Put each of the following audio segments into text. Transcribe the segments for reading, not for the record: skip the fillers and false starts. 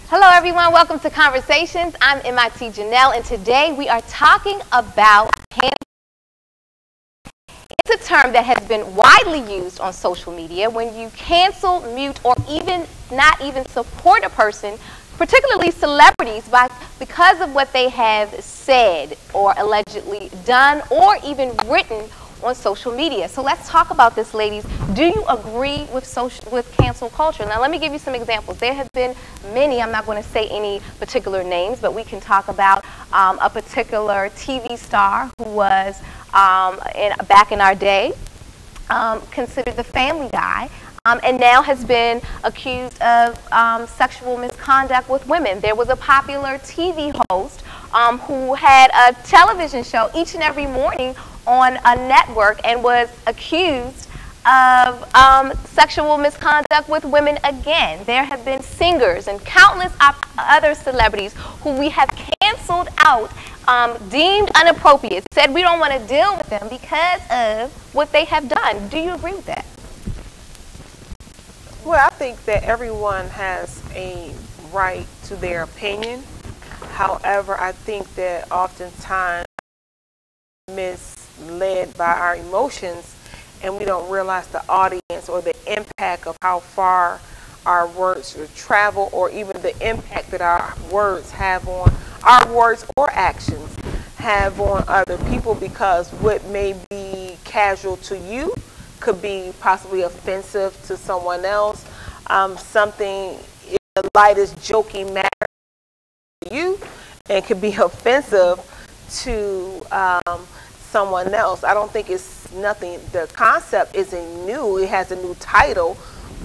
Hello everyone, welcome to Conversations. I'm MIT Janelle, and today we are talking about cancel. It's a term that has been widely used on social media when you cancel, mute, or even not even support a person, particularly celebrities, because of what they have said or allegedly done or even written on social media. So let's talk about this, ladies. Do you agree with cancel culture? Now let me give you some examples. There have been many. I'm not going to say any particular names, but we can talk about a particular TV star who was back in our day considered the family guy, and now has been accused of sexual misconduct with women. There was a popular TV host who had a television show each and every morning on a network and was accused of sexual misconduct with women again. There have been singers and countless other celebrities who we have canceled out, deemed inappropriate, said we don't want to deal with them because of what they have done. Do you agree with that? Well, I think that everyone has a right to their opinion. However, I think that oftentimes misled by our emotions, and we don't realize the audience or the impact of how far our words travel, or even the impact that our words have on our words or actions have on other people, because what may be casual to you could be possibly offensive to someone else. Something in the lightest joking matter to you and could be offensive to someone else. I don't think it's nothing. The concept isn't new. It has a new title,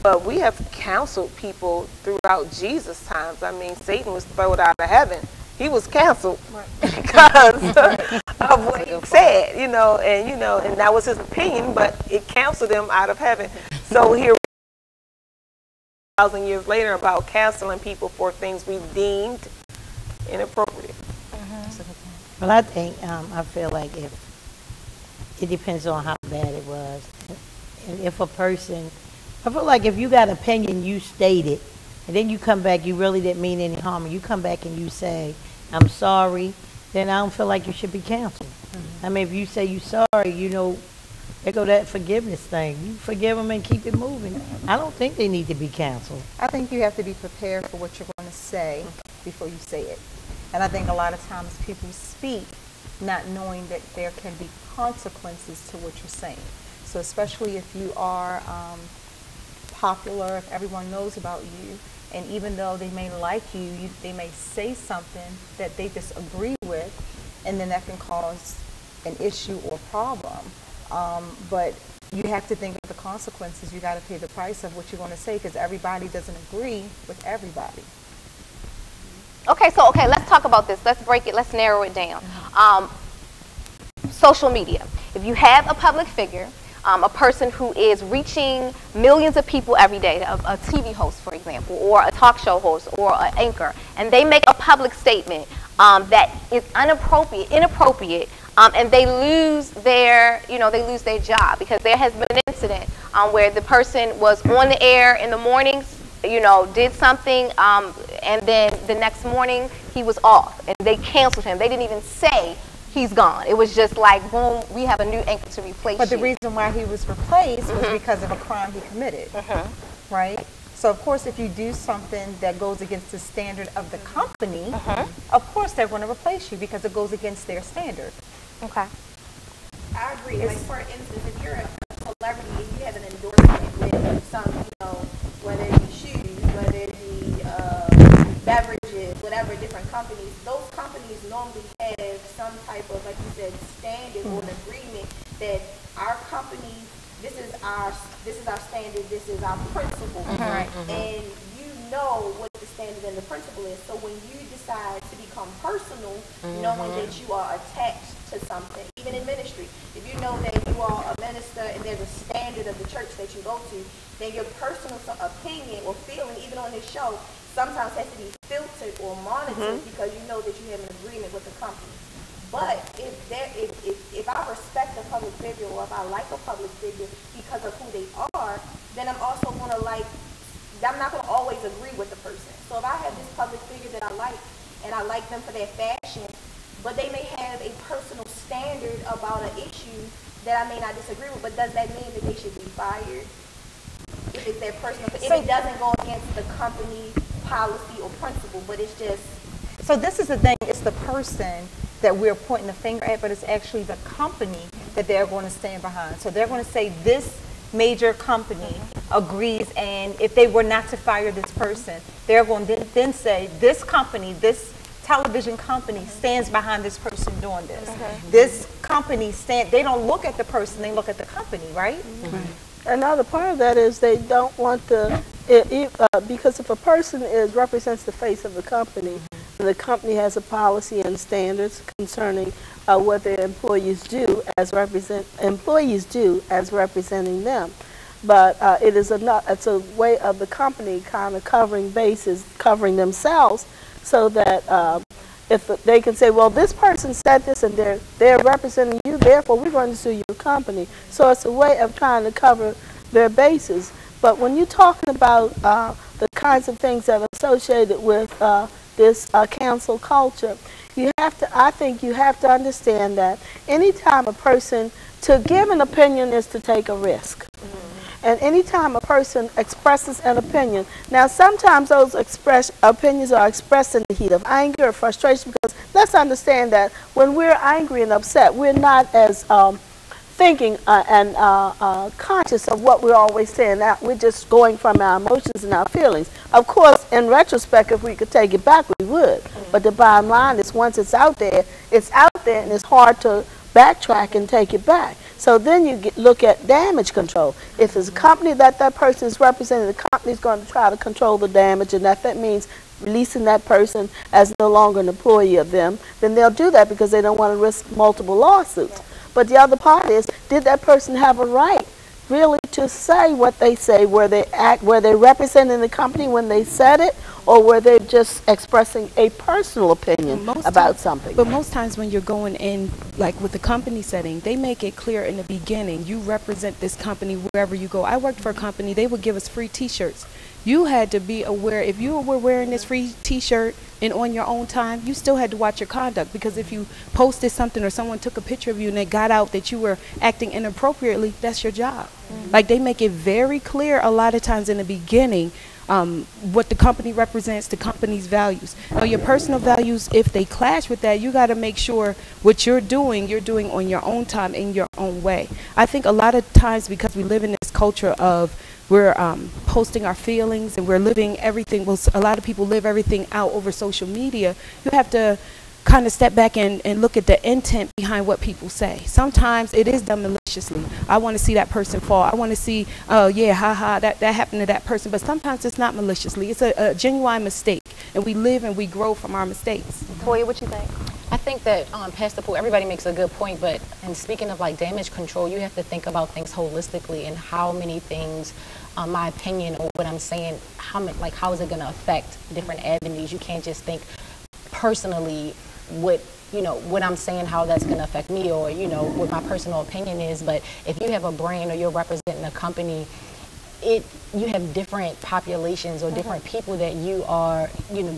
but we have counseled people throughout Jesus' times. I mean, Satan was thrown out of heaven. He was canceled because of what he said, and that was his opinion, but it canceled him out of heaven. So here, 1,000 years later, about canceling people for things we deemed inappropriate. Well, I think, I feel like it depends on how bad it was. And if a person, I feel like if you got an opinion, you state it, and then you come back, you really didn't mean any harm, and you come back and you say, I'm sorry, then I don't feel like you should be canceled. I mean, if you say you're sorry, there go that forgiveness thing. You forgive them and keep it moving. I don't think they need to be canceled. I think you have to be prepared for what you're going to say before you say it. And I think a lot of times people speak not knowing that there can be consequences to what you're saying. So especially if you are popular, if everyone knows about you, and even though they may like you, they may say something that they disagree with, and then that can cause an issue or problem. But you have to think of the consequences. You got to pay the price of what you're going to say, because everybody doesn't agree with everybody. Okay, let's talk about this. Let's break it. Let's narrow it down. Social media. If you have a public figure, a person who is reaching millions of people every day, a TV host, for example, or a talk show host, or an anchor, and they make a public statement that is inappropriate, and they lose their, job, because there has been an incident where the person was on the air in the mornings, did something, and then the next morning he was off, and they canceled him. They didn't even say he's gone. It was just like, boom, we have a new anchor to replace But the you. reason why he was replaced was because of a crime he committed, right? So of course, if you do something that goes against the standard of the company, of course they're going to replace you because it goes against their standard. Okay. I agree. Like, for instance, if you're a celebrity and you have an endorsement with some, whether it be shoes, whether it be beverages, whatever, different companies, those companies normally have some type of, like you said, standard or an agreement that our company, this is our standard, this is our principle, right? And you know what the standard and the principle is. So when you decide to become personal, knowing that you are attached to something, even in ministry, if you know that you are a minister and there's a standard of the church that you go to, then your personal opinion or feeling, even on this show, sometimes has to be filtered or monitored because you know that you have an agreement with the company. But if I respect a public figure or if I like a public figure because of who they are, then I'm also going to I'm not going to always agree with the person. So if I have this public figure that I like, and I like them for their fashion, but they may have a personal standard about an issue that I may not disagree with, but does that mean that they should be fired? If it's their personal, if it doesn't go against the company policy or principle, but it's just... So this is the thing, it's the person that we're pointing the finger at, but it's actually the company that they're going to stand behind. So they're going to say this major company agrees, and if they were not to fire this person, they're going to then say this company, this television company stands behind this person doing this. This company they don't look at the person, they look at the company, right? Another part of that is they don't want because if a person represents the face of the company, and the company has a policy and standards concerning what their employees do as representing them. But it's a way of the company kind of covering bases, covering themselves, so that if they can say, well, this person said this and they're representing you, therefore we're going to sue your company. So it's a way of trying to cover their bases. But when you're talking about the kinds of things that are associated with this cancel culture, I think you have to understand that anytime a person, to give an opinion is to take a risk. And anytime a person expresses an opinion, now sometimes those opinions are expressed in the heat of anger or frustration, because let's understand that when we're angry and upset, we're not as thinking and conscious of what we're always saying. We're just going from our emotions and our feelings. Of course, in retrospect, if we could take it back, we would. But the bottom line is once it's out there and it's hard to backtrack and take it back. So then you look at damage control. If it's a company that person is representing, the company is going to try to control the damage, and that means releasing that person as no longer an employee of them, then they'll do that because they don't want to risk multiple lawsuits. But the other part is, did that person have a right really to say what they say? Were they representing the company when they said it, or were they just expressing a personal opinion about something? But most times when you're going in, like with the company setting, they make it clear in the beginning, you represent this company wherever you go. I worked for a company, they would give us free t-shirts. You had to be aware, if you were wearing this free t-shirt and on your own time, you still had to watch your conduct, because if you posted something or someone took a picture of you and it got out that you were acting inappropriately, that's your job. Like, they make it very clear a lot of times in the beginning what the company represents, the company's values. Now, your personal values, if they clash with that, you got to make sure what you're doing on your own time, in your own way. I think a lot of times, because we live in this culture of we're posting our feelings and we're living everything, well, a lot of people live everything out over social media, you have to kind of step back and look at the intent behind what people say. Sometimes it is done maliciously. I want to see that person fall. I want to see, oh yeah, haha, that happened to that person. But sometimes it's not maliciously. It's a genuine mistake. And we live and we grow from our mistakes. Toya, what you think? I think that Pastor Poole, everybody makes a good point, but in speaking of like damage control, you have to think about things holistically and how many things, my opinion or what I'm saying, how is it going to affect different avenues. You can't just think personally what I'm saying, how that's going to affect me, or what my personal opinion is. But if you have a brand or you're representing a company, you have different populations or different people that you are,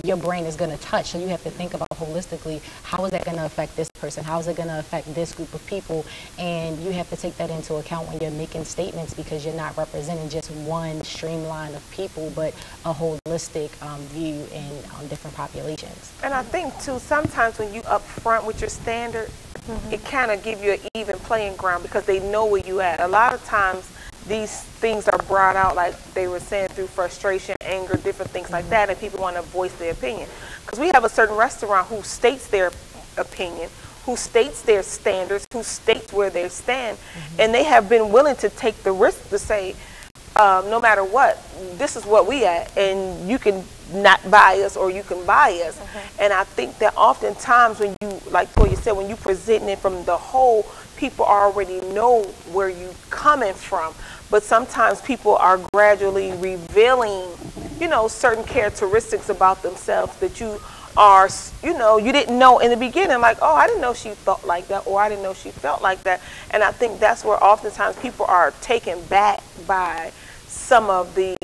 your brain is going to touch. So you have to think about holistically, how is that going to affect this person? How is it going to affect this group of people? And you have to take that into account when you're making statements, because you're not representing just one streamline of people, but a holistic view in different populations. And I think too, sometimes when you up front with your standard, it kind of give you an even playing ground, because they know where you at. A lot of times these things are brought out, like they were saying, through frustration, anger, different things like that, and people want to voice their opinion. Because we have a certain restaurant who states their opinion, who states their standards, who states where they stand, and they have been willing to take the risk to say, no matter what, this is what we at, and you can not buy us or you can buy us. And I think that oftentimes when you, like Toya said, when you present it from the whole, people already know where you coming from. But sometimes people are gradually revealing, certain characteristics about themselves that you are, you didn't know in the beginning, like, oh, I didn't know she thought like that, or I didn't know she felt like that. And I think that's where oftentimes people are taken back by some of the,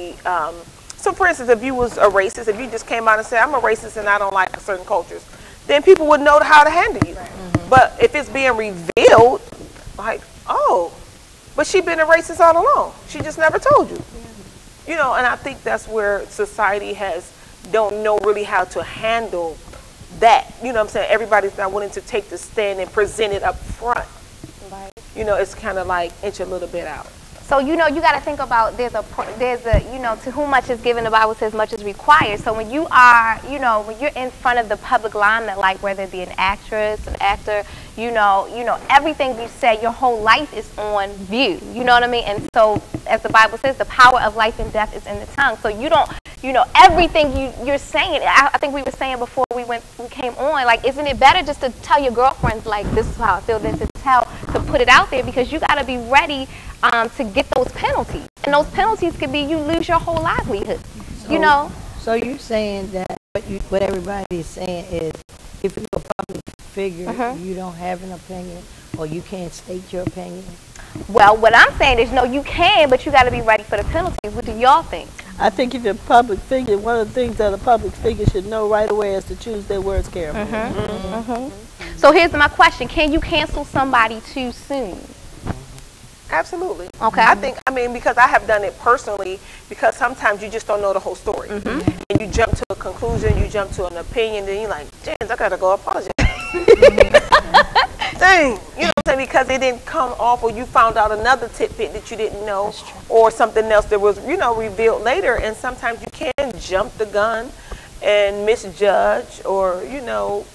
so for instance, if you was a racist, if you just came out and said, I'm a racist and I don't like certain cultures, then people would know how to handle you. But if it's being revealed, like, oh, but she been a racist all along. She just never told you. And I think that's where society don't know really how to handle that. You know what I'm saying? Everybody's not willing to take the stand and present it up front. Right. It's kind of like inch a little bit out. So, you got to think about, there's a, to whom much is given, the Bible says much is required. So when you are, when you're in front of the public limelight, like whether it be an actress, an actor, everything you say, your whole life is on view. You know what I mean? And so, as the Bible says, the power of life and death is in the tongue. So you don't, everything you're saying, I think we were saying before we came on, like, isn't it better just to tell your girlfriends, like, this is how I feel, than to put it out there, because you got to be ready to get those penalties. And those penalties could be you lose your whole livelihood, So you're saying that what everybody is saying is, if you're a public figure, you don't have an opinion, or you can't state your opinion? Well, what I'm saying is, no, you can, but you got to be ready for the penalties. What do y'all think? I think if you're a public figure, one of the things that a public figure should know right away is to choose their words carefully. So here's my question. Can you cancel somebody too soon? Absolutely. Okay. I mean, because I have done it personally, because sometimes you just don't know the whole story. And you jump to a conclusion, you jump to an opinion, then you're like, Jans, I got to go apologize. Dang. You know what I'm saying? Because it didn't come off, or you found out another tidbit that you didn't know, or something else that was, revealed later. And sometimes you can jump the gun and misjudge, or,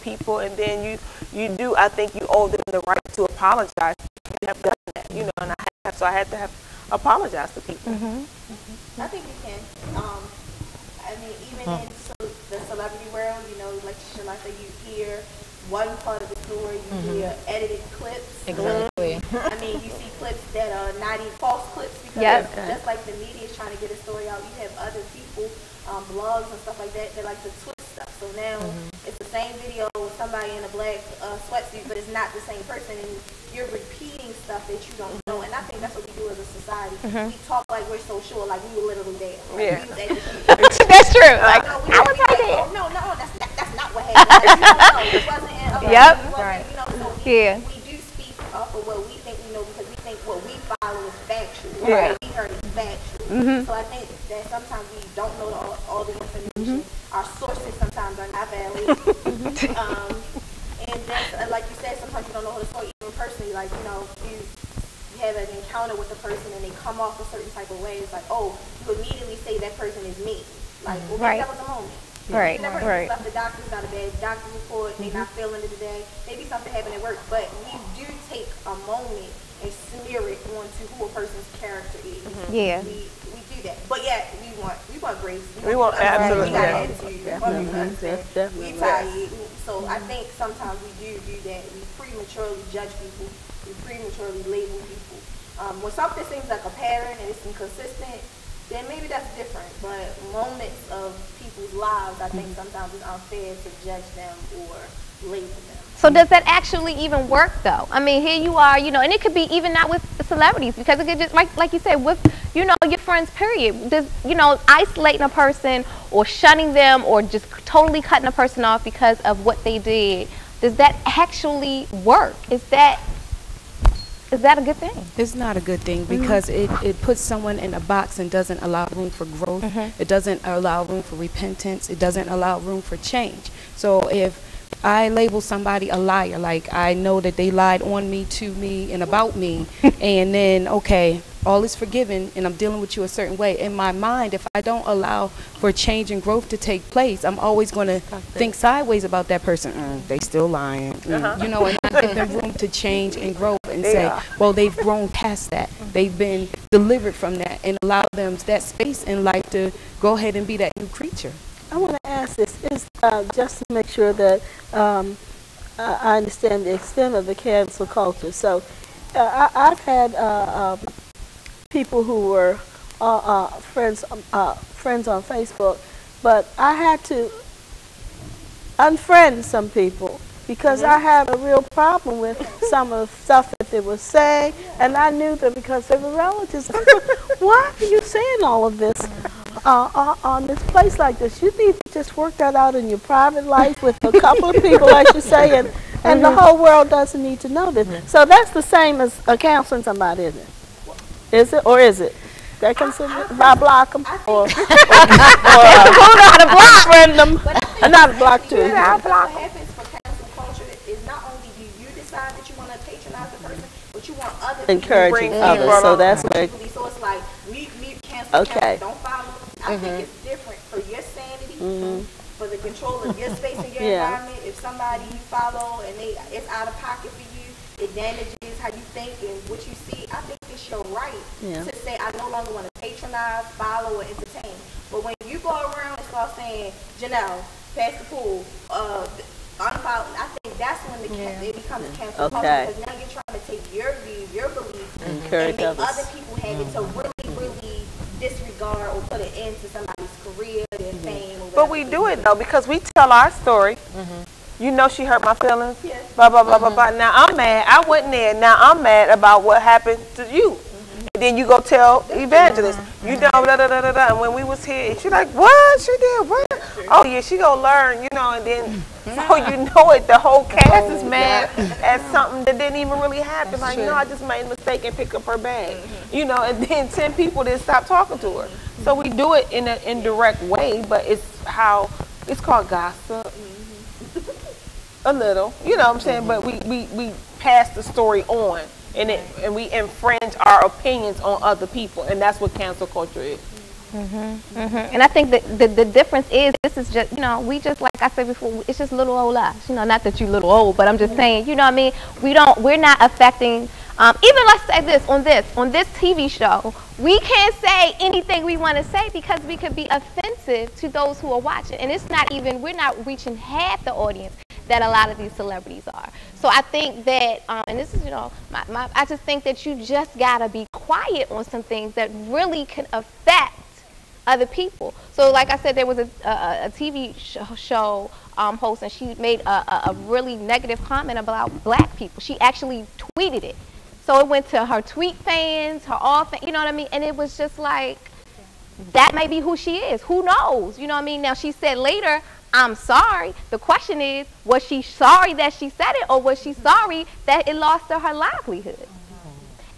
people, and then you do, I think you owe them the right to apologize. You have done that, and I had to have apologized to people. I think you can. I mean, even in the celebrity world, like Shalata, you hear one part of the story, you hear edited clips. Exactly. I mean, you see clips that are not even false clips, because just like the media is trying to get a story out, you have other people, blogs and stuff like that like to twist stuff. So now it's the same video with somebody in a black sweatsuit, but it's not the same person, and you're repeating stuff that you don't know. And I think that's what we do as a society. We talk like we're so sure, like we were literally there. Like, That's true. Like, I was right there. No, that's not what happened. It wasn't. So we do speak off of what we think we know, because we think what we follow is factual. What we heard is factual. So I think that sometimes we don't know all the information. Our sources sometimes are not valid. And then, like you said, sometimes you don't know the story even personally. Like, you have an encounter with a person and they come off a certain type of way. It's like, oh, you immediately say that person is me. Like, well, maybe that was a moment. Right. That person left the doctor's got a bad doctor report, they not feeling it today. Maybe something happened at work, but we do take a moment and smear it onto who a person's character is. Yeah. We do that. But yeah, we want grace. We want absolutely. We got attitude. Definitely. We tired. So I think sometimes we do that. We prematurely judge people. We prematurely label people. When something seems like a pattern and it's inconsistent, then maybe that's different. But moments of people's lives, I think sometimes it's unfair to judge them or label them. So does that actually even work though? I mean, here you are, and it could be even not with the celebrities, because it could just, like you said, with, your friends, period. Does, isolating a person or shunning them or just totally cutting a person off because of what they did, does that actually work? Is that a good thing? It's not a good thing, because it puts someone in a box and doesn't allow room for growth. It doesn't allow room for repentance. It doesn't allow room for change. So if I label somebody a liar, like I know that they lied on me, to me, and about me, and then, okay, all is forgiven, and I'm dealing with you a certain way. In my mind, if I don't allow for change and growth to take place, I'm always going to think sideways about that person. They still lying, and not give them room to change and grow and say, well, they've grown past that. They've been delivered from that, and allow them that space in life to go ahead and be that new creature. I want to ask this, is just to make sure that I understand the extent of the cancel culture. So I've had people who were friends on Facebook, but I had to unfriend some people because I had a real problem with some of the stuff that they were saying, and I knew them because they were relatives. I said, why are you saying all of this on this place like this? You need to just work that out in your private life with a couple of people, as you say, and the whole world doesn't need to know this. So that's the same as counseling somebody, isn't it? Is it, or is it? That considered by block them or friend them, not block too. What happens for cancel culture is not only do you decide that you want to patronize the person, but you want others to encouraging others. So that's where. So it's like we cancel. Okay. Don't follow. I think it's different for your sanity, for the control of your space and your environment. If somebody you follow and it's out of pocket for you, it damages how you think and what you see. I think it's your right to say, I no longer want to patronize, follow, or entertain. But when you go around and start saying, Janelle, pass the pool, unfollow, I think that's when it becomes cancel culture, because now you're trying to take your view, your beliefs, and make other people have it to really disregard or put an end to somebody's career, their fame. But we do it though, because we tell our story. She hurt my feelings. Blah, blah, blah, blah, blah. Now I'm mad. I wasn't there. Now I'm mad about what happened to you. And then you go tell Evangelist, da, da, da, da, da. And when we was here, she's like, what? She did what? Oh, yeah, she gonna learn, and then, so it, the whole cast is mad at something that didn't even really happen. Like, I just made a mistake and pick up her bag. And then 10 people didn't stop talking to her. So we do it in an indirect way, but it's called gossip. A little, you know what I'm saying? But we pass the story on, and we infringe our opinions on other people, and that's what cancel culture is. And I think that the difference is, this is just, we just, like I said before, it's just little old us. Not that you little old, but I'm just saying, what I mean? We're not affecting, even let's say this, on this TV show, we can't say anything we want to say because we could be offensive to those who are watching. And it's not even, we're not reaching half the audience that a lot of these celebrities are. So I think that, and this is, I just think that you just gotta be quiet on some things that really can affect other people. So like I said, there was a TV show host, and she made a really negative comment about black people. She actually tweeted it. So it went to her tweet fans, her all fans, you know what I mean? And it was just like, that may be who she is. Who knows? You know what I mean? Now she said later, I'm sorry. The question is, was she sorry that she said it, or was she sorry that it lost her livelihood?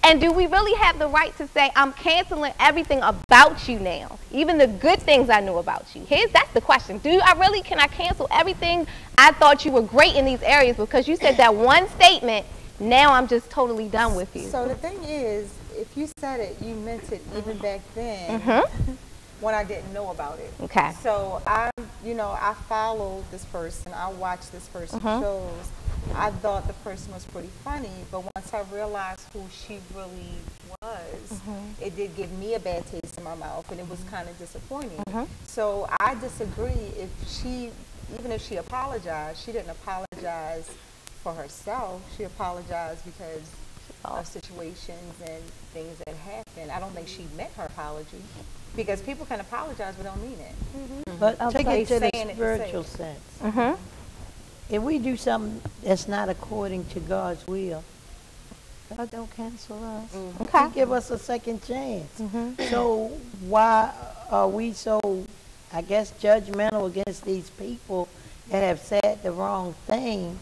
And do we really have the right to say, I'm canceling everything about you now, even the good things I knew about you? That's the question. Can I cancel everything? I thought you were great in these areas because you said that one statement, now I'm just totally done with you. So the thing is, if you said it, you meant it even back then when I didn't know about it. Okay. So I followed this person. I watched this person's shows. I thought the person was pretty funny, but once I realized who she really was, it did give me a bad taste in my mouth, and it was kind of disappointing. So I disagree. Even if she apologized, she didn't apologize for herself. She apologized because of situations and things that happen. I don't think she meant her apology, because people can apologize but don't mean it. But take it to the saying it to say spiritual it. sense. If we do something that's not according to God's will, God don't cancel us. Okay. He give us a second chance. So why are we so, I guess, judgmental against these people that have said the wrong thing,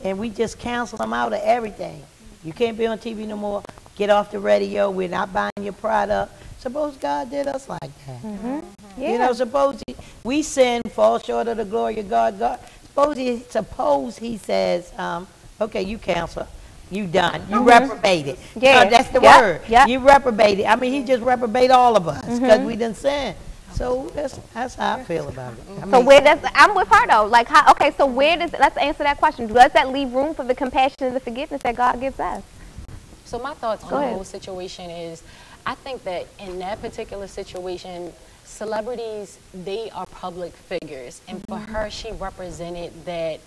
and we just cancel them out of everything? You can't be on TV no more. Get off the radio. We're not buying your product. Suppose God did us like that. You know, suppose we sin, fall short of the glory of God. Suppose he says, okay, you cancel. You done. You reprobated. Yeah. That's the word. You reprobated. I mean, he just reprobated all of us because we didn't sin. So that's how I feel about it. I So mean, where does, I'm with her though, like how, okay, so where does, let's answer that question. Does that leave room for the compassion and the forgiveness that God gives us? So my thoughts on the whole situation is, I think that in that particular situation, celebrities, they are public figures, and for her, she represented that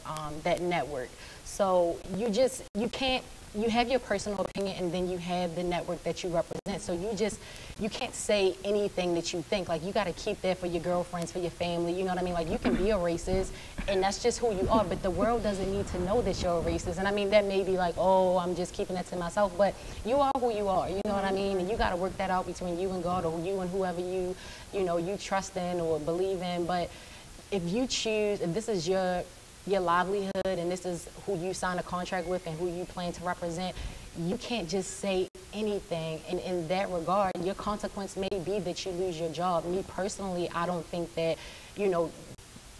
that network. So you can't, you have your personal opinion, and then you have the network that you represent. So you can't say anything that you think. Like, you got to keep that for your girlfriends, for your family. You know what I mean? Like, you can be a racist, and that's just who you are. But the world doesn't need to know that you're a racist. And I mean, that may be like, oh, I'm just keeping that to myself. But you are who you are. You know what I mean? And you got to work that out between you and God, or you and whoever you trust in or believe in. But if you choose, if this is your livelihood and this is who you sign a contract with and who you plan to represent, you can't just say anything. And in that regard, your consequence may be that you lose your job. Me personally, I don't think that,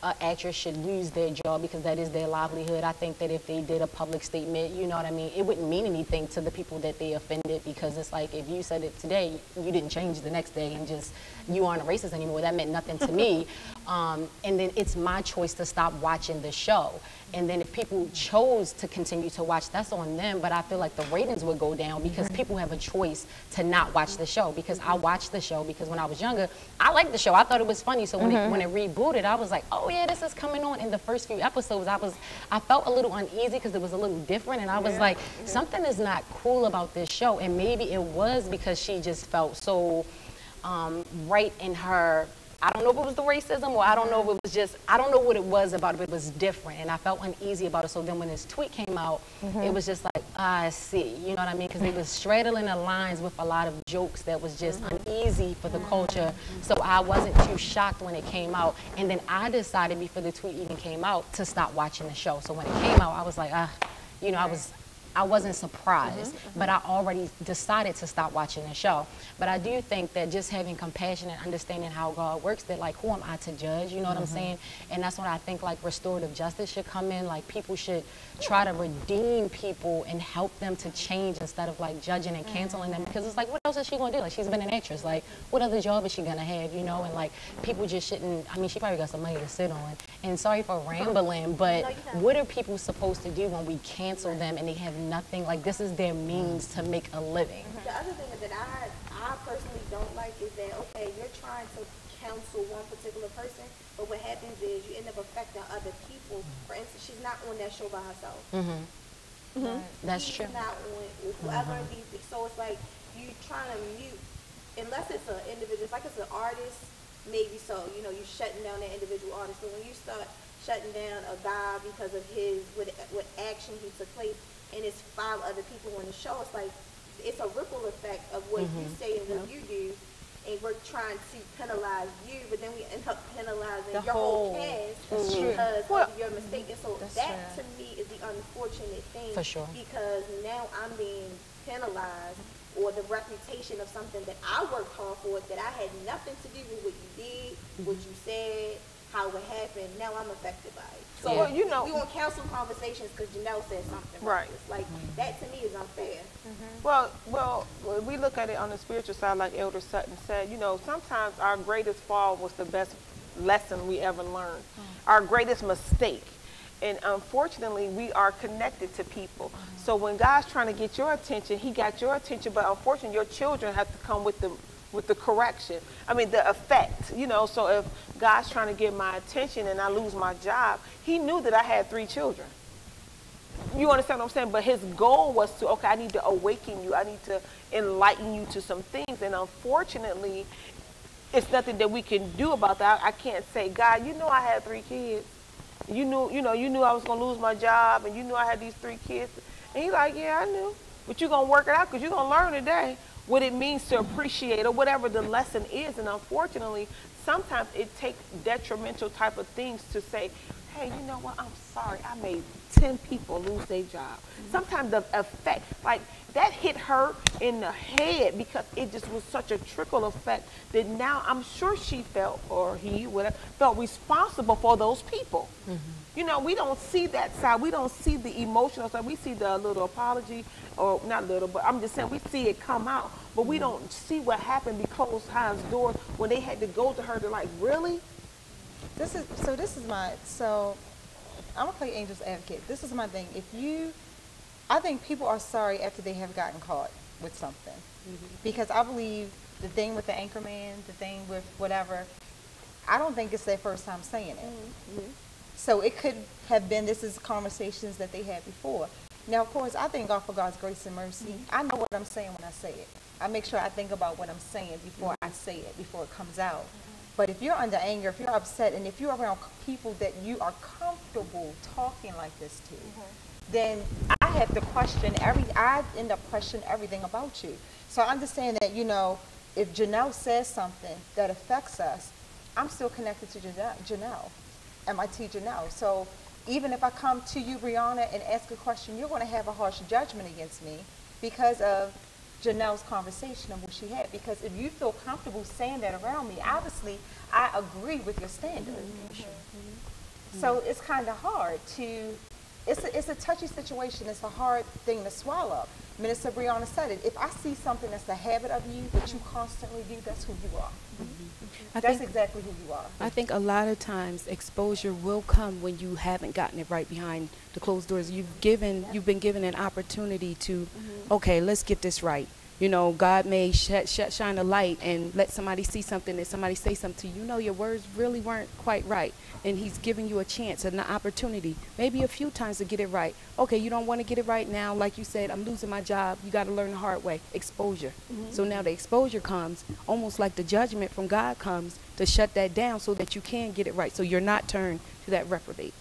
an actress should lose their job because that is their livelihood. I think that if they did a public statement, you know what I mean, it wouldn't mean anything to the people that they offended, because it's like, if you said it today, you didn't change the next day and just, you aren't a racist anymore. That meant nothing to me. And then it's my choice to stop watching the show. And then if people chose to continue to watch, that's on them. But I feel like the ratings would go down because people have a choice to not watch the show. Because I watched the show because when I was younger, I liked the show. I thought it was funny. So when it rebooted, I was like, oh yeah, this is coming on. In the first few episodes, I felt a little uneasy because it was a little different. And I was like, something is not cool about this show. And maybe it was because she just felt so right in her. I don't know if it was the racism, or I don't know if it was just, I don't know what it was about it, but it was different, and I felt uneasy about it. So then when this tweet came out, it was just like, I see, you know what I mean? Because they was straddling the lines with a lot of jokes that was just uneasy for the culture. So I wasn't too shocked when it came out, and then I decided before the tweet even came out to stop watching the show. So when it came out, I was like, I wasn't surprised, but I already decided to stop watching the show. But I do think that just having compassion and understanding how God works, that like, who am I to judge, you know what I'm saying? And that's when I think like restorative justice should come in. Like, people should try to redeem people and help them to change instead of like judging and canceling them, because it's like, what else is she gonna do? Like, she's been an actress, like what other job is she gonna have, you know? And like, people just shouldn't, I mean, she probably got some money to sit on. And sorry for rambling, but what are people supposed to do when we cancel them and they have nothing? Like, this is their means to make a living. The other thing that I personally don't like is that, okay, you're trying to counsel one particular person, but what happens is you end up affecting other people. For instance, she's not on that show by herself. That's true. She's not on whoever these, so it's like you trying to mute, unless it's an individual, it's like it's an artist, maybe so, you know, you're shutting down that individual artist. But when you start shutting down a guy because of his, what action he took place, and it's 5 other people on the show, it's like, it's a ripple effect of what you say and what you do, and we're trying to penalize you, but then we end up penalizing your whole cast because of your mistake. And so that to me is the unfortunate thing. For sure. Because now I'm being penalized, or the reputation of something that I worked hard for, that I had nothing to do with what you did, what you said, how it happened. Now I'm affected by it. So well, you know, we want counsel conversations because Janelle said something. Right. It's like that to me is unfair. Well, when we look at it on the spiritual side, like Elder Sutton said, you know, sometimes our greatest fall was the best lesson we ever learned. Our greatest mistake. And unfortunately, we are connected to people. So when God's trying to get your attention, he got your attention, but unfortunately, your children have to come with the correction. I mean, the effect, you know. So if God's trying to get my attention and I lose my job, he knew that I had 3 children. You understand what I'm saying? But his goal was to, okay, I need to awaken you. I need to enlighten you to some things. And unfortunately, it's nothing that we can do about that. I can't say, God, you know I had 3 kids. You knew I was going to lose my job, and you knew I had these 3 kids. And he's like, yeah, I knew. But you're going to work it out because you're going to learn today what it means to appreciate or whatever the lesson is. And unfortunately, sometimes it takes detrimental type of things to say, hey, you know what, I'm sorry, I made 10 people lose their job. Sometimes the effect, like that hit her in the head because it just was such a trickle effect that now I'm sure she felt, or he whatever, felt responsible for those people. You know, we don't see that side. We don't see the emotional side. We see the little apology, or not little, but I'm just saying we see it come out, but we don't see what happened behind closed doors when they had to go to her to like, really? I'm gonna play angel's advocate. This is my thing. I think people are sorry after they have gotten caught with something, because I believe the thing with the anchor man, the thing with whatever, I don't think it's their first time saying it. So it could have been, this is conversations that they had before. Now, of course, I thank God for God's grace and mercy. I know what I'm saying when I say it. I make sure I think about what I'm saying before I say it, before it comes out. But if you're under anger, if you're upset, and if you're around people that you are comfortable talking like this to, then I have to question I end up questioning everything about you. So I understand that, you know, if Janelle says something that affects us, I'm still connected to Janelle, MIT Janelle. So even if I come to you, Brianna, and ask a question, you're going to have a harsh judgment against me because of Janelle's conversation of what she had. Because if you feel comfortable saying that around me, obviously I agree with your standard. So it's kind of hard to, it's a touchy situation. It's a hard thing to swallow. Minister Brianna said it. If I see something that's a habit of you that you constantly do, that's who you are. That's exactly who you are. I think a lot of times exposure will come when you haven't gotten it right behind the closed doors. You've been given an opportunity to, okay, let's get this right. You know, God may shine a light and let somebody see something and somebody say something to you. You know, your words really weren't quite right. And he's giving you a chance and an opportunity, maybe a few times to get it right. Okay, you don't want to get it right now. Like you said, I'm losing my job. You got to learn the hard way. Exposure. So now the exposure comes, almost like the judgment from God comes to shut that down so that you can get it right. So you're not turned to that reprobate.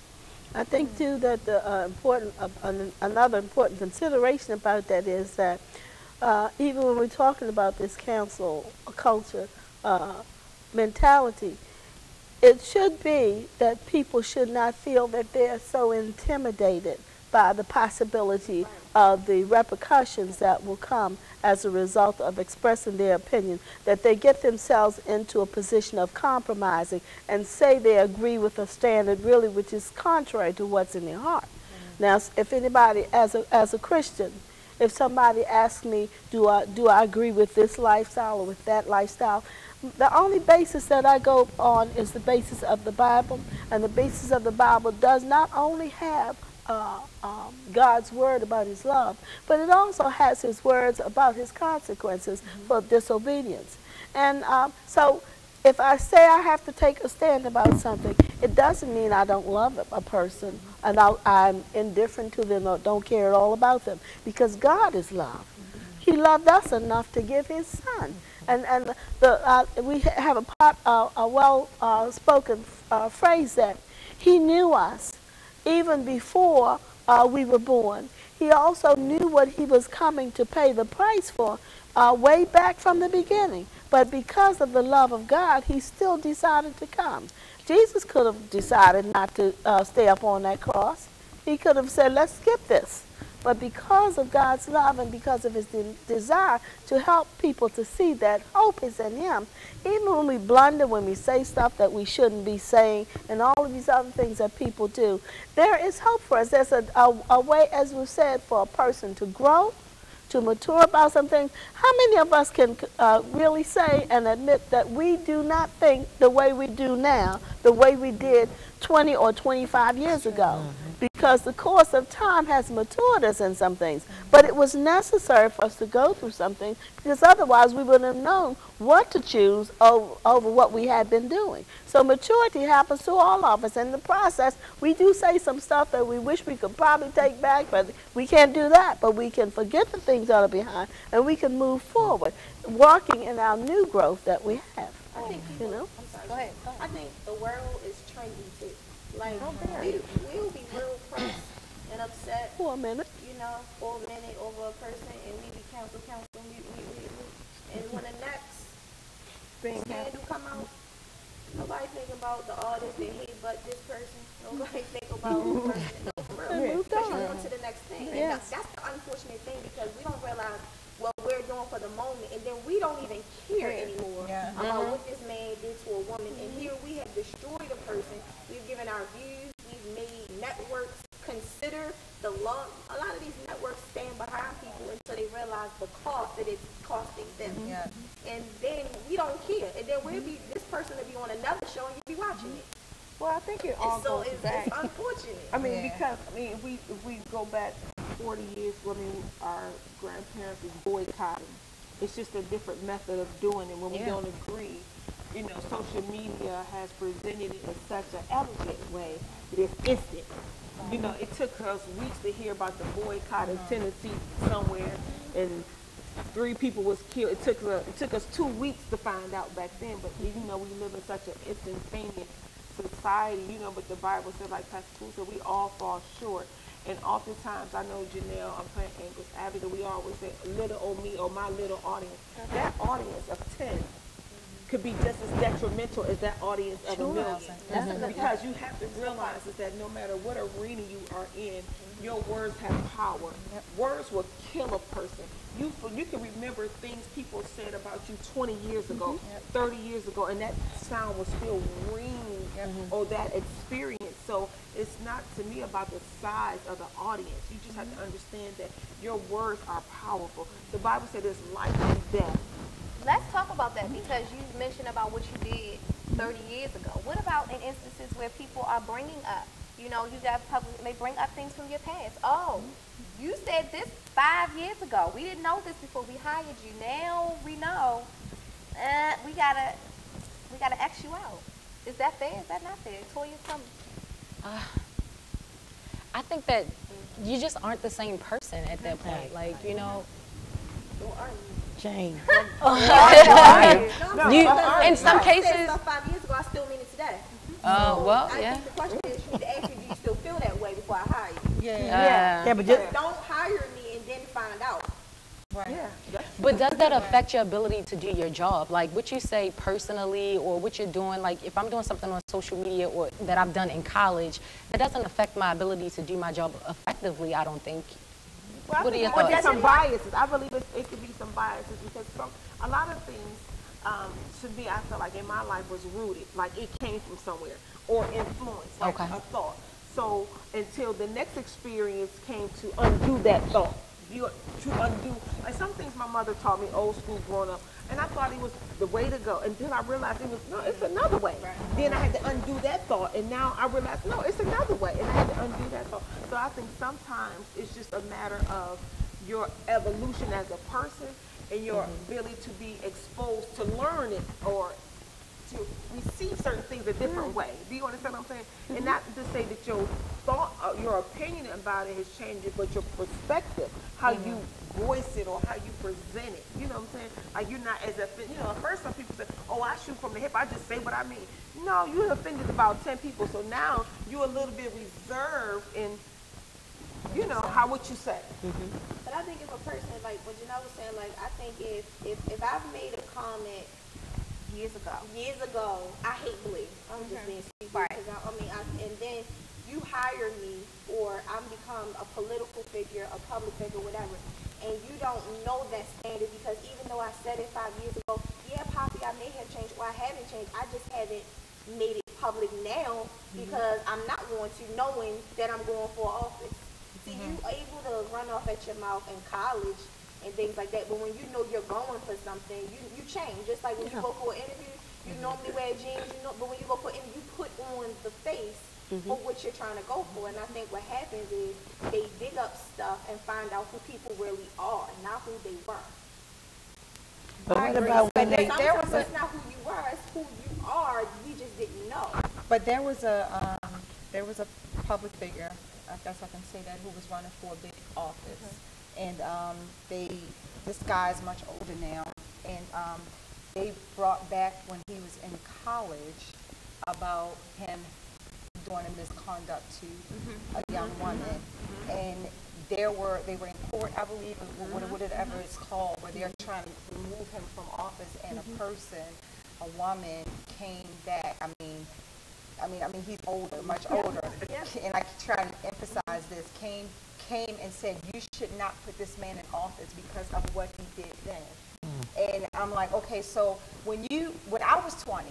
I think, too, that the another important consideration about that is that even when we're talking about this cancel culture mentality, it should be that people should not feel that they're so intimidated by the possibility of the repercussions that will come as a result of expressing their opinion, that they get themselves into a position of compromising and say they agree with a standard really which is contrary to what's in their heart. Now, if anybody, as a Christian, if somebody asks me, do I agree with this lifestyle or with that lifestyle, the only basis that I go on is the basis of the Bible, and the basis of the Bible does not only have God's word about his love, but it also has his words about his consequences for disobedience. And so if I say I have to take a stand about something, it doesn't mean I don't love a person and I'm indifferent to them or don't care at all about them, because God is love. He loved us enough to give his son. And we have a well-spoken phrase that he knew us even before we were born. He also knew what he was coming to pay the price for way back from the beginning. But because of the love of God, he still decided to come. Jesus could have decided not to stay up on that cross. He could have said, let's skip this. But because of God's love and because of his desire to help people to see that hope is in him, even when we blunder, when we say stuff that we shouldn't be saying, and all of these other things that people do, there is hope for us. There's a way, as we've said, for a person to grow, to mature about some things. How many of us can really say and admit that we do not think the way we do now, the way we did 20 or 25 years ago? because the course of time has matured us in some things. But it was necessary for us to go through something, because otherwise we wouldn't have known what to choose over what we had been doing. So maturity happens to all of us. In the process, we do say some stuff that we wish we could probably take back, but we can't do that. But we can forget the things that are behind, and we can move forward, walking in our new growth that we have. I think people, You know? I'm sorry. Go ahead. I think the world is trendy too. Like, we'll be real pressed and upset, For a minute. you know, for a minute over a person, and we be counsel, and when the next scandal come out, nobody think about the artist they hate but this person. Nobody think about the person. No, for real. Because you go to the next thing. And that's the unfortunate thing, because we don't realize what we're doing for the moment, and then we don't even care anymore about what this man did to a woman. And here we have destroyed a person. We've given our views. We've made networks consider the law. A lot of these networks stand behind people until they realize the cost that it's costing them. And then we don't care. And then we'll be, this person will be on another show and you'll be watching it. Well, I think it all So goes it's back. unfortunate. I mean, because if we go back 40 years, our grandparents was boycotting. It's just a different method of doing it. When we don't agree, social media has presented it in such an elegant way that it's instant. It took us weeks to hear about the boycott in Tennessee somewhere, and 3 people was killed. It took us 2 weeks to find out back then, but we live in such an instantaneous society, but the Bible said, like Pastor Pooh said, we all fall short. And oftentimes, I know Janelle, I'm playing Angles Abby, that we always say, little old me or my little audience. That audience of 10 could be just as detrimental as that audience of a million. Because you have to realize is that no matter what arena you are in, your words have power. Words will kill a person. You can remember things people said about you 20 years ago, 30 years ago, and that sound will still ring, or that experience. So it's not, to me, about the size of the audience. You just have to understand that your words are powerful. The Bible said there's life and death. Let's talk about that, because you mentioned about what you did 30 years ago. What about in instances where people are bringing up, you got public, may bring up things from your past. Oh, you said this 5 years ago. We didn't know this before we hired you. Now we know. We gotta X you out. Is that fair? Is that not fair? Toya, tell me. I think that you just aren't the same person at that point. Like, Who are you? Change. In some cases. I said stuff 5 years ago, I still mean it today. I think the question is, you need to ask you, do you still feel that way before I hire you? Yeah, but just Don't hire me and then find out. But does that affect your ability to do your job? Like what you say personally, or what you're doing, like if I'm doing something on social media or that I've done in college, that doesn't affect my ability to do my job effectively, I don't think. Well, What are your there's thoughts? some biases. I believe it could be some biases, because a lot of things, to me, I feel like in my life was rooted, like it came from somewhere, or influenced, like a thought. So until the next experience came to undo that thought, to undo, like some things my mother taught me, old school growing up, and I thought it was the way to go, and then I realized it's another way. Then I had to undo that thought, and now I realized, no, it's another way, and I had to undo that thought. So I think sometimes it's just a matter of your evolution as a person and your ability to be exposed to learn it, or to receive certain things a different way. Do you understand what I'm saying? And not to say that your thought, your opinion about it has changed, but your perspective, how you voice it or how you present it. You know what I'm saying? Like you're not as offended. At first some people say, oh, I shoot from the hip, I just say what I mean. No, you offended about 10 people, so now you're a little bit reserved in, what you say. But I think if a person, like what Janelle was saying, like I think if I've made a comment years ago, I hate believe. I'm just being stupid. And then you hire me, or I'm become a political figure, a public figure, whatever, and you don't know that standard, because even though I said it 5 years ago, yeah, Poppy, I may have changed, or I haven't changed. I just haven't made it public now because I'm not going to, knowing that I'm going for office. See, you able to run off at your mouth in college and things like that, but when you know you're going for something, you change. Just like when you go for an interview, you normally wear jeans, but when you go for an interview, you put on the face for what you're trying to go for. And I think what happens is they dig up stuff and find out who people really are, not who they were. But what about when they? Sometimes it's not who you were, it's who you are. We just didn't know. But there was a public figure, I guess I can say that, who was running for a big office, and this guy's much older now, and they brought back when he was in college about him doing a misconduct to a young woman, and they were in court, I believe, whatever it's called, where they're trying to remove him from office, and a woman came back. I mean, he's older, much older, and I try to emphasize this. Came and said, you should not put this man in office because of what he did then. And I'm like, okay, so when I was 20,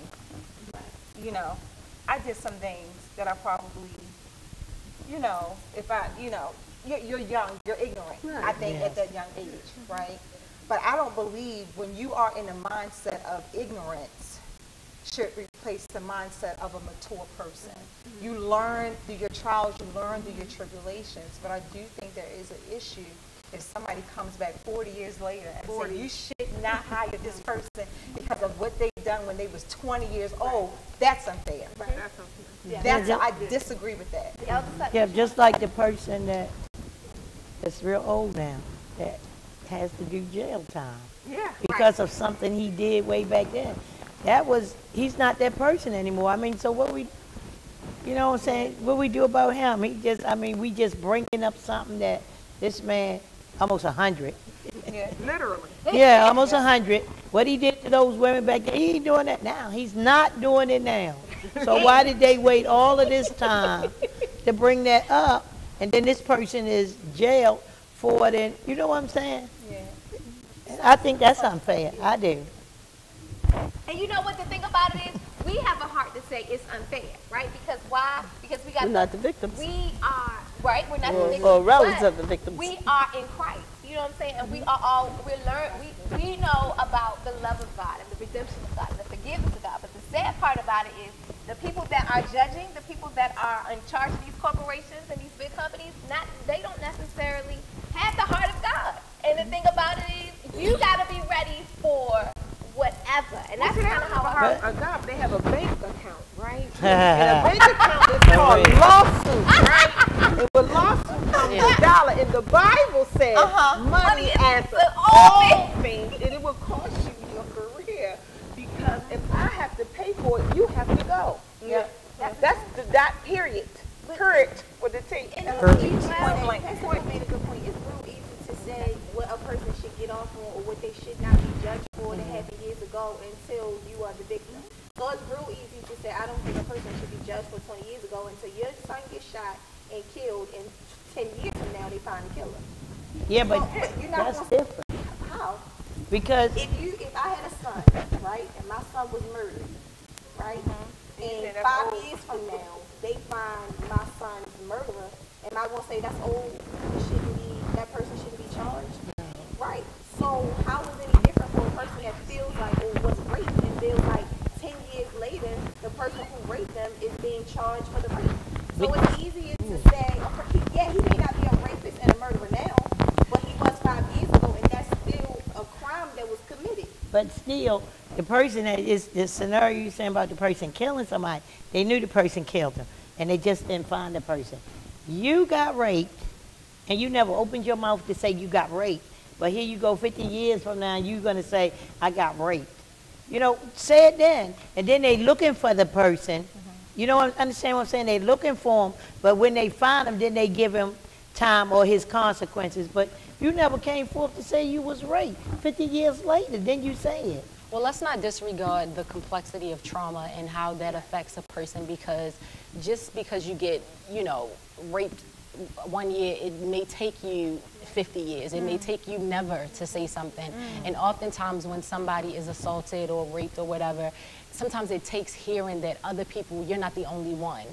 I did some things that I probably, you're young, you're ignorant, I think, at that young age, right? But I don't believe when you are in a mindset of ignorance should replace the mindset of a mature person. You learn through your trials, you learn through your tribulations, but I do think there is an issue if somebody comes back 40 years later and says, you should not hire this person because of what they've done when they was 20 years old, that's unfair. I disagree with that. Yeah, just like the person that's real old now, that has to do jail time because of something he did way back then. He's not that person anymore. I mean, so what we do about him? We just bringing up something that this man, almost 100. Yeah, literally. Yeah, almost 100. What he did to those women back then, he ain't doing that now. He's not doing it now. So why did they wait all of this time to bring that up? And then this person is jailed for it. And you know what I'm saying? Yeah. I think that's unfair. I do. And you know what the thing about it is? We have a heart to say it's unfair, right? Because why? Because we're not the victims. We are, right? We're not the victims. Or relatives of the victims. We are in Christ. You know what I'm saying? And we are all, we know about the love of God and the redemption of God and the forgiveness of God. But the sad part about it is the people that are judging, the people that are in charge of these corporations and these big companies, they don't necessarily have the heart of God. And the thing about it is, you got to be ready for whatever. And that's kind of how I heard. God, they have a bank account, right? And a bank account is called lawsuit, right? And when lawsuit comes to dollar, and the Bible says money answers all things, and it will cost you your career, because if I have to pay for it, you have to go. Yeah, that's the dot period. Correct for the tape. And Pastor made a good point. It's real easy to say what a person should get off on or what they should not be judged for that happened years ago until you are the victim. So it's real easy to say, I don't think a person should be judged for 20 years ago until your son gets shot and killed, and 10 years from now they finally kill him. Yeah, but you're not that's different. How? Because if I had a son, right, and my son was murdered, right, and 5 years from now they find my son's murderer, am I going to say that's old? That person shouldn't be charged? Right. So how is it any different for a person that feels like was raped and feels like 10 years later the person who raped them is being charged for the rape? So it's easier to say, okay, he may not be a rapist and a murderer now, but he was 5 years ago, and that's still a crime that was committed. But still, the person that is the scenario you're saying about the person killing somebody, they knew the person killed them, and they just didn't find the person. You got raped, and you never opened your mouth to say you got raped. But here you go 50 years from now, and you're going to say, I got raped. Say it then. And then they looking for the person. You know, understand what I'm saying? They looking for him, but when they find him, then they give him time or his consequences. But you never came forth to say you was raped. 50 years later, then you say it. Well, let's not disregard the complexity of trauma and how that affects a person, because just because you get, raped 1 year, it may take you 50 years. It may take you never to say something. And oftentimes when somebody is assaulted or raped or whatever, sometimes it takes hearing that other people, you're not the only one.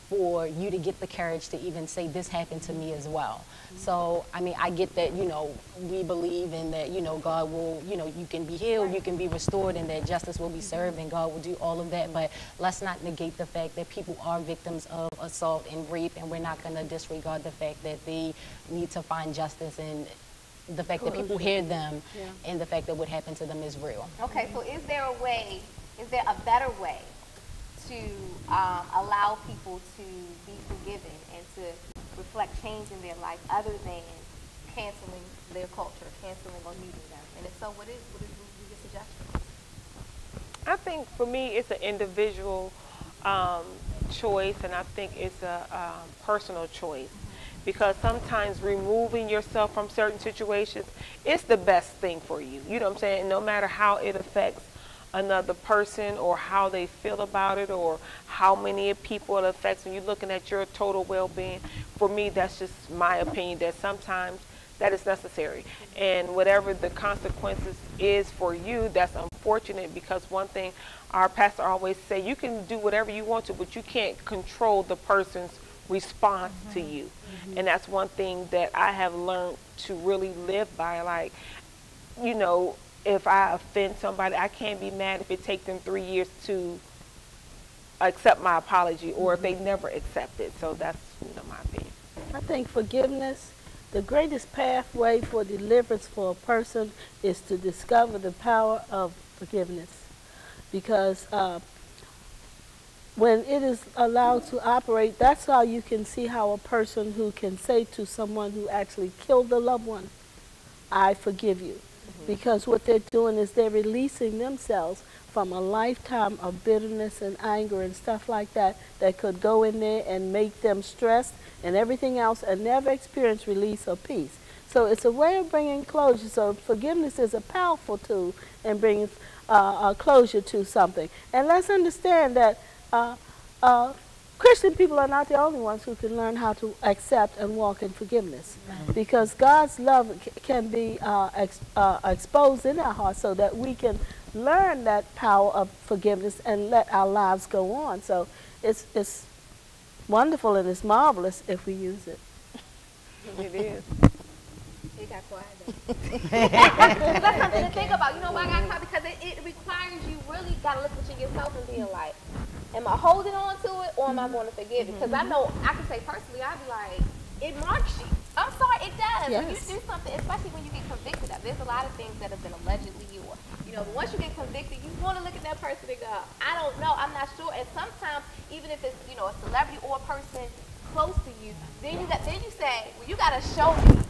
for you to get the courage to even say this happened to me as well. So, I mean, I get that, you know, we believe in that, you know, God will, you know, you can be healed, you can be restored, and that justice will be served, and God will do all of that. But let's not negate the fact that people are victims of assault and rape, and we're not going to disregard the fact that they need to find justice, and the fact that people hear them, and the fact that what happened to them is real. Okay, so is there a better way to allow people to be forgiven and to reflect change in their life other than canceling their culture, canceling or muting them? And if so, what is your suggestion? I think for me, it's an individual choice, and I think it's a personal choice. Because sometimes removing yourself from certain situations is the best thing for you. You know what I'm saying? No matter how it affects another person or how they feel about it or how many people it affects when you're looking at your total well-being, for me, that's just my opinion, that sometimes that is necessary. And whatever the consequences is for you, that's unfortunate, because one thing our pastor always say, you can do whatever you want to, but you can't control the person's response to you. And that's one thing that I have learned to really live by. Like, you know, if I offend somebody, I can't be mad if it takes them 3 years to accept my apology, or if they never accept it. So that's, you know, my opinion. I think forgiveness, the greatest pathway for deliverance for a person is to discover the power of forgiveness. Because when it is allowed to operate, that's how you can see how a person who can say to someone who actually killed a loved one, I forgive you. Because what they're doing is they're releasing themselves from a lifetime of bitterness and anger and stuff like that that could go in there and make them stressed and everything else and never experience release or peace. So it's a way of bringing closure. So forgiveness is a powerful tool in bringing closure to something. And let's understand that Christian people are not the only ones who can learn how to accept and walk in forgiveness, because God's love can be exposed in our hearts so that we can learn that power of forgiveness and let our lives go on. So it's wonderful and it's marvelous if we use it. It is. It got quiet then. That's something to think about. You know why I got quiet? Because it requires you really got to look within yourself and being like, am I holding on to it, or am I going to forgive it? Because I know, I can say personally, I'd be like, it marks you. I'm sorry, it does. Yes. When you do something, especially when you get convicted of, there's a lot of things that have been allegedly, or, you know, once you get convicted, you want to look at that person and go, I don't know, I'm not sure. And sometimes, even if it's, you know, a celebrity or a person close to you, then you say, well, you got to show me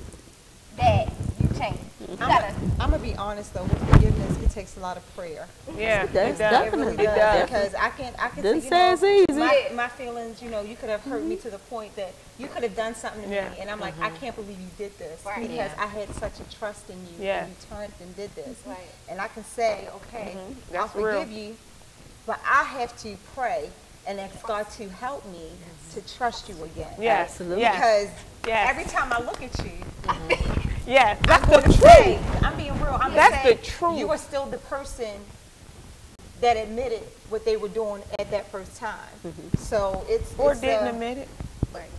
that you changed. I'm going to be honest, though, with forgiveness, it takes a lot of prayer. Yeah, It does, it does. definitely. It does. Because I can Didn't say, say it's easy. my feelings, you know, you could have hurt me to the point that you could have done something to me, and I'm like, I can't believe you did this, because I had such a trust in you, and you turned and did this. And I can say, okay, I'll forgive you, but I have to pray and ask God to help me to trust you again. Yes, absolutely. yes. Because every time I look at you, Yes, that's I'm the going to truth. say, I'm being real. I'm That's saying, the truth. You are still the person that admitted what they were doing at that first time. So it's Didn't admit it.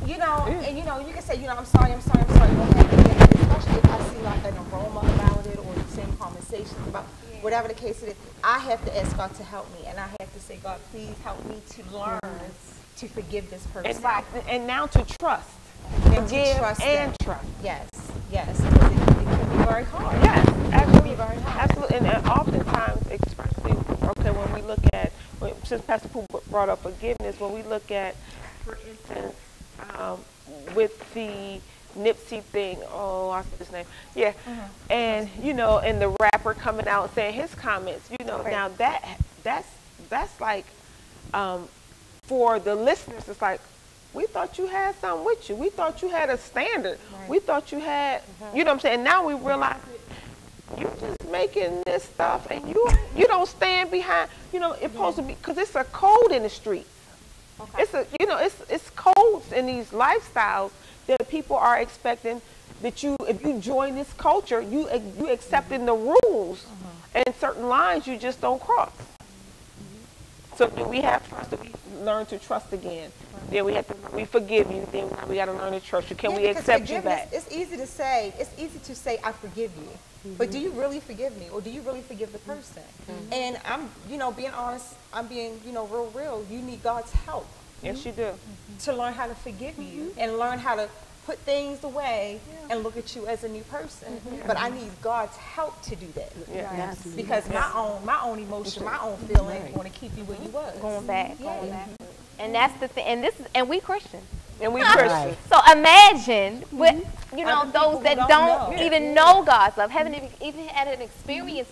You know, and you know, you can say, you know, I'm sorry, won't happen again. Especially if I see like an aroma about it or the same conversations about whatever the case is. I have to ask God to help me, and I have to say, God, please help me to learn to forgive this person. And now to trust. And Forgive to trust and them. trust. Yes, yes. Because it can be very hard. Yes, It absolutely. can be very hard. Absolutely. And oftentimes, especially, okay, when we look at, since Pastor Pooh brought up forgiveness, when we look at, for instance, with the Nipsey thing, I said his name, and, you know, and the rapper coming out saying his comments, you know, now that's like, for the listeners, it's like, we thought you had something with you. We thought you had a standard. We thought you had, you know what I'm saying? Now we realize that you just making this stuff, and you don't stand behind, you know, it's supposed to be, because it's a code in the streets. It's a, you know, it's codes in these lifestyles that people are expecting that if you join this culture, you accepting the rules and certain lines you just don't cross. So do we have trust? Do we learn to trust again? Then we forgive you. Then we got to learn to trust you. Can we accept you back? It's easy to say I forgive you, but do you really forgive me, or do you really forgive the person? And I'm, being honest. I'm being, real. You need God's help. Yes, you do. To learn how to forgive you and learn how to put things away and look at you as a new person. But I need God's help to do that. Yes. Because my own emotion, my own feeling want to keep you where you was. Going back. And that's the thing. And we Christians. And we Christians. So imagine with those that don't even know God's love, haven't even had an experience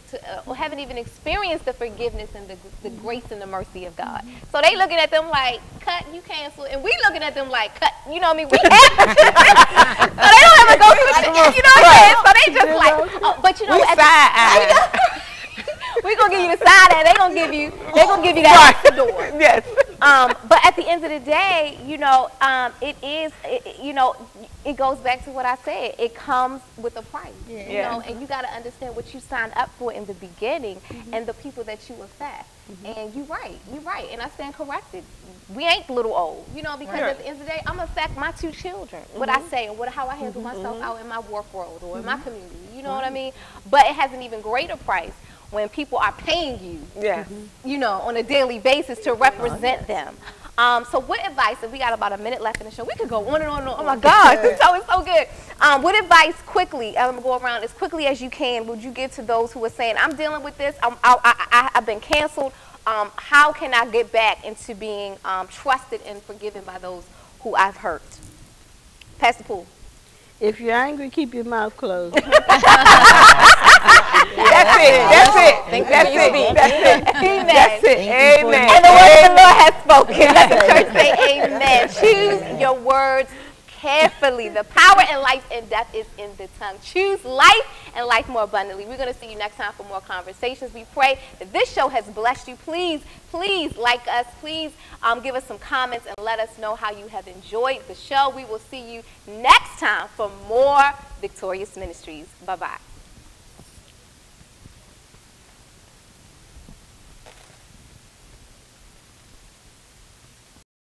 or haven't even experienced the forgiveness and the grace and the mercy of God. So they looking at them like, cut, you cancel, and we looking at them like, cut, you know what I mean? We have to. So they don't ever go through, you know what I'm saying? So they just like, but we side-eye. We're gonna give you the side eye. They're gonna give you that out the door. Yes. But at the end of the day, it goes back to what I said. It comes with a price, and you got to understand what you signed up for in the beginning and the people that you affect. And you're right, and I stand corrected. We ain't little old, because at the end of the day, I'm gonna affect my 2 children. What I say and how I handle myself out in my work world or in my community. You know what I mean? But it has an even greater price when people are paying you, on a daily basis to represent them. So what advice, if we got about a minute left in the show, we could go on and on and on. Oh my God, this show is so good. What advice quickly, I'm gonna go around as quickly as you can, would you give to those who are saying, I'm dealing with this, I've been canceled, how can I get back into being trusted and forgiven by those who I've hurt? Pastor Poole. If you're angry, keep your mouth closed. That's it. Amen. And the word of the Lord has spoken. Let the church say amen. Choose your words carefully. The power and life and death is in the tongue. Choose life and life more abundantly. We're going to see you next time for more conversations. We pray that this show has blessed you. Please like us. Please give us some comments and let us know how you have enjoyed the show. We will see you next time for more Victorious Ministries. Bye-bye.